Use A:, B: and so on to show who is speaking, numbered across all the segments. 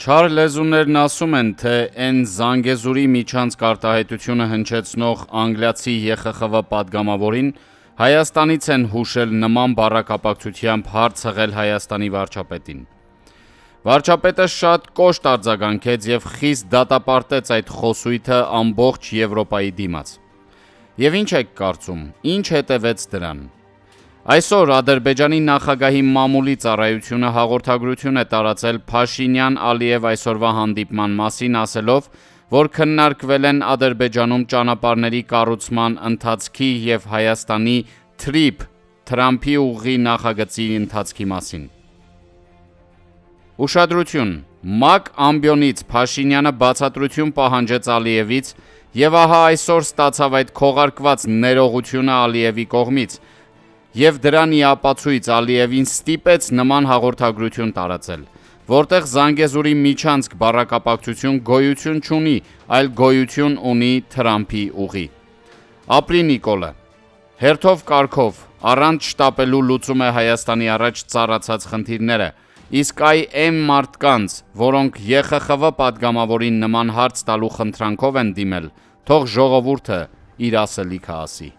A: Չար լեզուներն ասում են, թե այն Զանգեզուրի միջանցք արտահայտությունը հնչեցնող անգլիացի ԵԽԽՎ պատգամավորին Հայաստանից են հուշել նման բառակապակցությամբ հարց հղել Հայաստանի վարչապետին։ Վարչապետը շատ կոշտ արձագանքեց և խիստ դատապարտեց այդ խոսույթը ամբողջ Եվրոպայի դիմաց։ Եվ ինչ եք կարծում, ինչ հետևեց դրան։ Այսօր Ադրբեջանի նախագահի մամուլի ծառայությունը հաղորդագրություն է տարածել Փաշինյան-Ալիև այսօրվա հանդիպման մասին, ասելով, որ քննարկվել են Ադրբեջանում ճանապարհների կառուցման ընթացքի և Հայաստանի Թրամփի ուղղի նախագծի ընթացքի մասին։ Ուշադրություն. ՄԱԿ ամբիոնից Փաշինյանը բացատրություն պահանջեց Ալիևից և ահա այսօր ստացավ այդ քողարկված ներողությունը Ալիևի կողմից և դրան ի ապացույց Ալիևին ստիպեց նման հաղորդագրություն տարածել, որտեղ Զանգեզուրի միջանցք բառակապակցություն գոյություն չունի, այլ գոյություն ունի Թրամփի ուղի։ Ապրի Նիկոլը։ Հերթով կարգով, առանց շտապելու լուծում է Հայաստանի առաջ ծառացած խնդիրները, իսկ այն մարդկանց, որոնք ԵԽԽՎ պատգամավորին նման հարց տալու խնդրանքով են դիմել, թող ժողովուրդը իր ասելիքը ասի։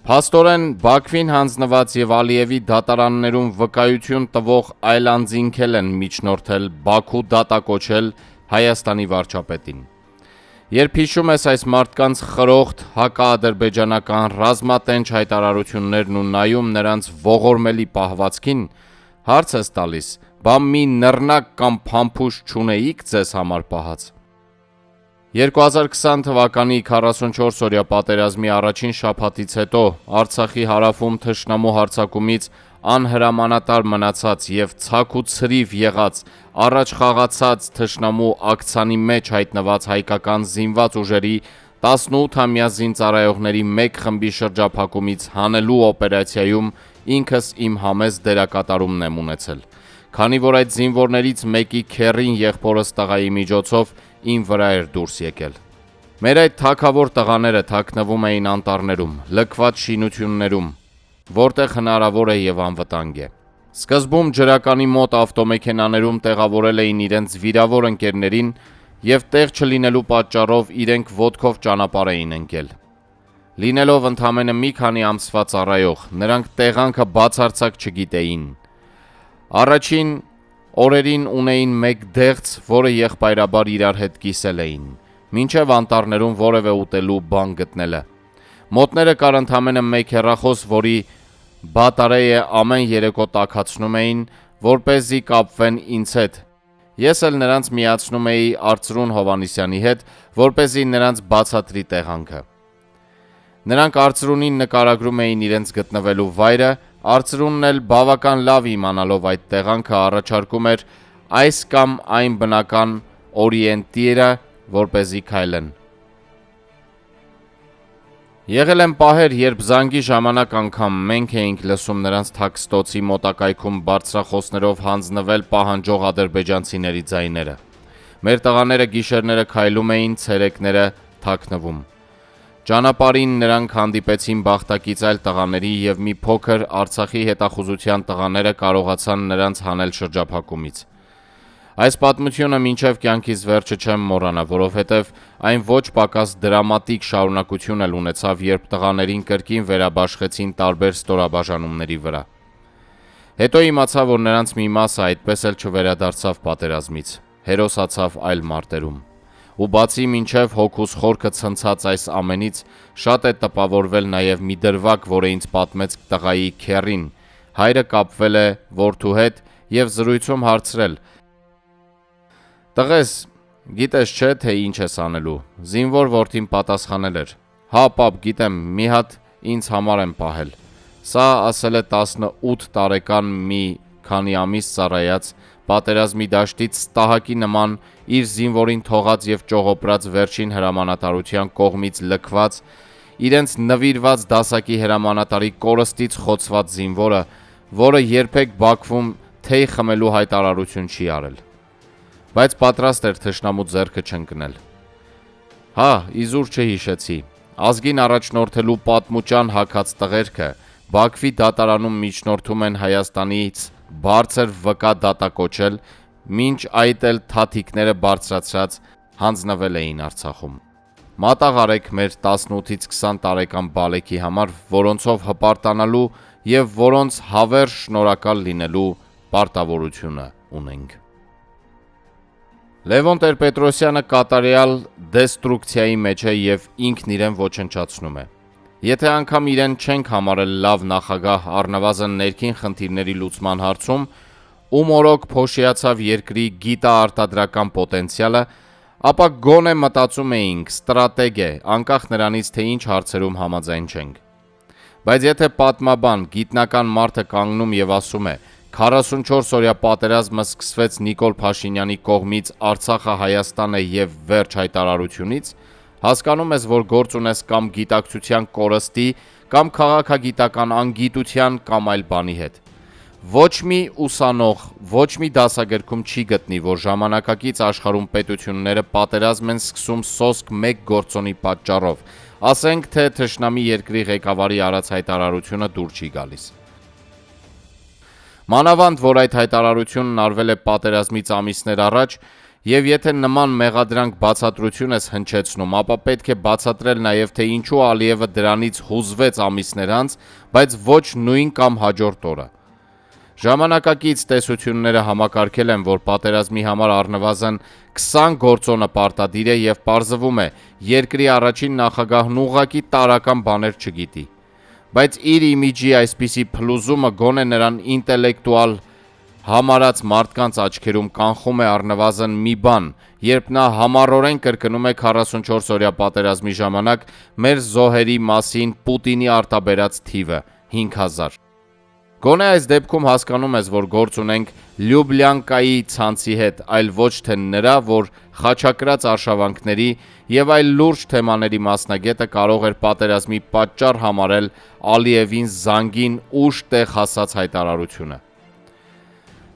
A: Փաստորեն Բաքվին հանձնված և Ալիևի դատարաններում վկայություն տվող այլանձինք են միջնորդել Բաքու դատակոչել Հայաստանի վարչապետին։ Երբ հիշում ես այս մարդկանց խրոխտ հակաադրբեջանական ռազմատենչ հայտարարություններն ու նայում նրանց ողորմելի պահվածքին, հարց ես տալիս, բա մի նռնակ կամ փամփուշտ չունեիք ձեզ համար պահած։ 2020 թվականի 44-օրյա պատերազմի առաջին շաբաթից հետո Արցախի հարավում թշնամու հարձակումից անհրամանատար մնացած և ցաք ու ցրիվ եղած առաջ խաղացած թշնամու աքցանի մեջ հայտնված հայկական զինված ուժերի 18-ամյա զինծառայողների մեկ խմբի շրջափակումից հանելու օպերացիայում ինքս իմ համեստ դերակատարումն եմ ունեցել, քանի որ այդ զինվորներից մեկի քեռին եղբորս տղայի միջոցով իմ վրա էր դուրս եկել։ Մեր այդ թագավոր տղաները թաքնվում էին անտառներում, լքված շինություններում, որտեղ հնարավոր է և անվտանգ է։ Սկզբում ջրականի մոտ ավտոմեքենաներում տեղավորել էին իրենց վիրավոր ընկերներին և տեղ չլինելու պատճառով իրենք ոտքով ճանապարհ էին ընկել։ Լինելով ընդամենը մի քանի ամսվա ծառայող, նրանք տեղանքը բացարձակ չգիտեին։ Առաջին օրերին ունեին մեկ դեղց, որը եղբայրաբար իրար հետ կիսել էին, մինչև անտառներում որևէ ուտելու բան գտնելը։ Մոտները կար ընդամենը մեկ հեռախոս, որի բատարեյը ամեն երեկո տաքացնում էին, որպեսզի կապվեն ինձ հետ։ Ես էլ նրանց միացնում էի Արծրուն Հովհաննիսյանի հետ, որպեսզի նրանց բացատրի տեղանքը։ Նրանք Արծրունին նկարագրում էին իրենց գտնվելու վայրը, Արծրունն էլ բավական լավ իմանալով այդ տեղանքը առաջարկում էր այս կամ այն բնական օրիենտիրը, որպեսզի քայլեն։ Եղել են պահեր, երբ զանգի ժամանակ անգամ մենք էինք լսում նրանց թաքստոցի մոտակայքում բարձրախոսներով հանձնվել պահանջող ադրբեջանցիների ձայները։ Մեր տղաները գիշերները քայլում էին, ցերեկները թաքնվում։ Ճանապարհին նրանք հանդիպեցին բախտակից այլ տղաների և մի փոքր Արցախի հետախուզության տղաները կարողացան նրանց հանել շրջափակումից։ Այս պատմությունը մինչև կյանքիս վերջը չեմ մոռանա, որովհետև այն ոչ պակաս դրամատիկ շարունակություն էլ ունեցավ, երբ տղաներին կրկին վերաբաշխեցին տարբեր ստորաբաժանումների վրա։ Հետո իմացա, որ նրանց մի մասը այդպես էլ չվերադարձավ պատերազմից, հերոսացավ այլ մարտերում։ Ու բացի մինչև հոգուս խորքը ցնցած այս ամենից, շատ է տպավորվել նաև մի դրվագ, որը ինձ պատմեց տղայի քեռին։ Հայրը կապվել է որդու հետ և զրույցում հարցրել. «Տղես, գիտես չէ, թե ինչ ես անելու»։ Զինվոր որդին պատասխանել էր. «Հա պապ, գիտեմ, մի հատ ինձ համար եմ պահել»։ Սա ասել է 18 տարեկան մի քանի ամիս ծառայած, պատերազմի դաշտից ստահակի նման իր զինվորին թողած և ճողոպրած վերջին հրամանատարության կողմից լքված, իրենց նվիրված դասակի հրամանատարի կորստից խոցված զինվորը, որը երբեք Բաքվում թեյ խմելու հայտարարություն չի արել, բայց պատրաստ էր թշնամու ձեռքը չընկնել։ Հա, իզուր չհիշեցի, ազգին առաջնորդելու պատմուճան հագած տղերքը, Բաքվի դատարանում միջնորդում են Հայաստանից բարձր վկա դատակոչել, մինչ այդ էլ թաթիկները բարձրացրած հանձնվել էին Արցախում։ Մատաղ արեք մեր 18-ից 20 տարեկան բալեքի համար, որոնցով հպարտանալու եւ որոնց հավերժ շնորհակալ լինելու պարտավորությունը ունենք։ Լևոն Տեր-Պետրոսյանը կատարյալ դեստրուկցիայի մեջ է եւ ինքն իրեն ոչնչացնում է։ Եթե անգամ իրեն չենք համարել լավ նախագահ առնվազն ներքին խնդիրների լուծման հարցում, ու մորոք փոշիացավ երկրի գիտաարտադրական պոտենցիալը, ապա գոնե մտածում էինք ստրատեգ է, անկախ նրանից, թե ինչ հարցերում համաձայն չենք։ Բայց եթե պատմաբան, գիտնական մարդը կանգնում եւ ասում է 44-օրյա պատերազմը սկսվեց Նիկոլ Փաշինյանի կողմից Արցախը Հայաստան է եւ վերջ հայտարարությունից, հասկանում ես, որ գործ ունես կամ գիտակցության կորստի, կամ քաղաքագիտական անգիտության կամ այլ բանի հետ։ Ոչ մի ուսանող, ոչ մի դասագրքում չի գտնի, որ ժամանակակից աշխարհում պետությունները պատերազմ են սկսում սոսկ մեկ գործոնի պատճառով, ասենք թե թշնամի երկրի ղեկավարի արած հայտարարությունը դուր չի գալիս։ Մանավանդ, որ այդ հայտարարությունն արվել է պատերազմից ամիսներ առաջ, եւ եթե նման մեղադրանք բացատրություն ես հնչեցնում, ապա պետք է բացատրել նաեւ, թե ինչու Ալիևը դրանից հուզվեց ամիսներ անց, բայց ոչ նույն կամ հաջորդ օրը։ Ժամանակակից տեսությունները համակարգել են, որ պատերազմի համար առնվազն 20 գործոնը պարտադիր է եւ պարզվում է, երկրի առաջին նախագահն ուղղակի տարական բաներ չգիտի։ Բայց իր իմիջի այսպիսի փլուզումը գոնե նրան ինտելեկտուալ համարած մարդկանց աչքերում կանխում է առնվազն մի բան, երբ նա համառորեն կրկնում է 44-օրյա պատերազմի ժամանակ մեր զոհերի մասին Պուտինի արտաբերած թիվը 5000։ Գոնե այս դեպքում հասկանում ես, որ գործ ունենք Լյուբլյանկայի ցանցի հետ, այլ ոչ թե նրա, որ խաչակրած արշավանքների եւ այլ լուրջ թեմաների մասնագետը կարող էր պատերազմի պատճառ համարել Ալիևին զանգին ուշ տեղ հասած հայտարարությունը։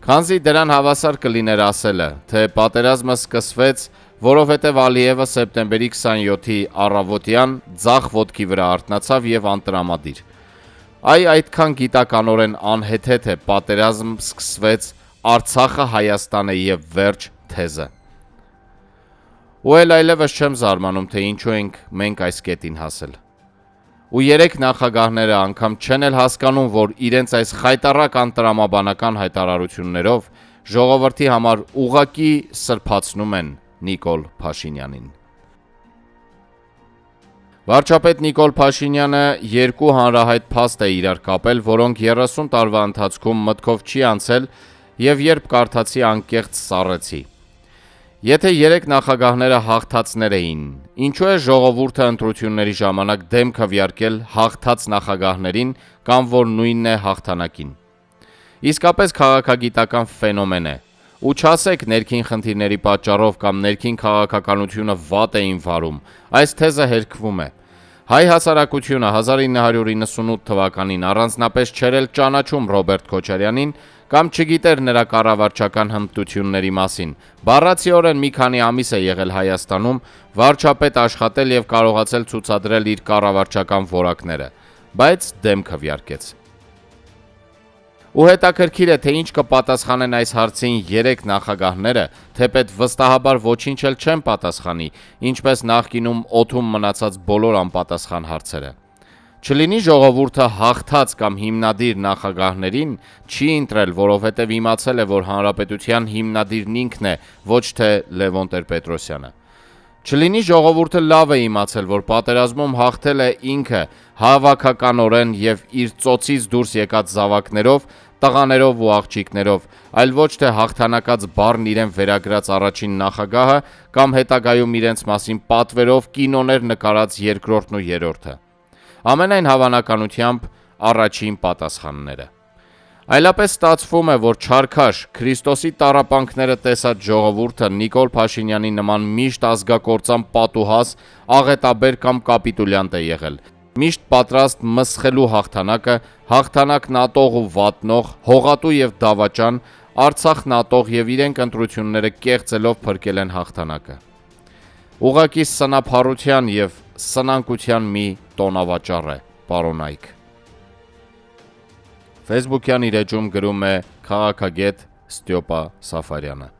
A: Քանզի դրան հավասար կլիներ ասելը, թե պատերազմը սկսվեց, որովհետև Ալիևը սեպտեմբերի 27-ի առավոտյան ձախ ոտքի վրա արթնացավ եւ անտրամադիր։ Այդքան գիտականորեն անհեթեթ է պատերազմ սկսվեց, Արցախը Հայաստան է եւ վերջ թեզը։ Ու այլևս չեմ զարմանում, թե ինչու ենք մենք այս կետին հասել։ Ու երեք նախագահները անգամ չեն էլ հասկանում, որ իրենց այս խայտառակ անտրամաբանական հայտարարություններով ժողովրդի համար ուղղակի սրբացնում են Նիկոլ Փաշինյանին։ Վարչապետ Նիկոլ Փաշինյանը երկու հանրահայտ փաստ է իրար կապել, որոնք 30 տարվա ընթացքում մտքով չի անցել եւ երբ կարդացի անկեղծ սառեցի։ Եթե երեք նախագահները հաղթածներ էին, ինչու է ժողովուրդը ընտրությունների ժամանակ դեմ քվեարկել հաղթած նախագահներին կամ որ նույնն է հաղթանակին։ Իսկապես քաղաքագիտական ֆենոմեն է։ Ու չասեք ներքին խնդիրների պատճառով կամ ներքին քաղաքականությունը վատ էին վարում, այս թեզը հերքվում է։ Հայ հասարակությունը 1998 թվականին առանձնապես չէր էլ ճանաչում Ռոբերտ Քոչարյանին կամ չգիտեր նրա կառավարչական հմտությունների մասին։ Բառացիորեն մի քանի ամիս է եղել Հայաստանում, վարչապետ աշխատել եւ կարողացել ցուցադրել իր կառավարչական որակները, բայց դեմ քվեարկեց։ Ու հետաքրքիր է, թե ինչ կպատասխանեն այս հարցին երեք նախագահները, թեպետ վստահաբար ոչինչ էլ չեն պատասխանի, ինչպես նախկինում օդում մնացած բոլոր անպատասխան հարցերը։ Չլինի ժողովուրդը հաղթած կամ հիմնադիր նախագահներին չի ընտրել, որովհետև իմացել է, որ հանրապետության հիմնադիրն ինքն է, ոչ թե Լևոն Տեր-Պետրոսյանը։ Չլինի ժողովուրդը լավ է իմացել, որ պատերազմում հաղթել է ինքը հավաքականորեն եւ իր ծոցից դուրս եկած զավակներով, տղաներով ու աղջիկներով, այլ ոչ թե հաղթանակած բառն իրեն վերագրած առաջին նախագահը կամ հետագայում իրենց մասին պատվերով կինոներ նկարած երկրորդն ու երրորդը։ Ամենայն հավանականությամբ առաջին պատասխանները։ Այլապես ստացվում է, որ չարքաշ Քրիստոսի տառապանքները տեսած ժողովուրդը Նիկոլ Փաշինյանի նման միշտ ազգակործան պատուհաս, աղետաբեր կամ կապիտուլյանտ է եղել, միշտ պատրաստ մսխելու հաղթանակը, հաղթանակն ատող ու վատնող, հողատու եւ դավաճան, Արցախն ատող եւ իրենք ընտրությունները կեղծելով փրկել են հաղթանակը։ Ուղղակի սնափառության եւ սնանկության մի տոնավաճառ է, պարոն Այք։ Facebook-յան իր էջում գրում է քաղաքագետ Ստյոպա Սաֆարյանը։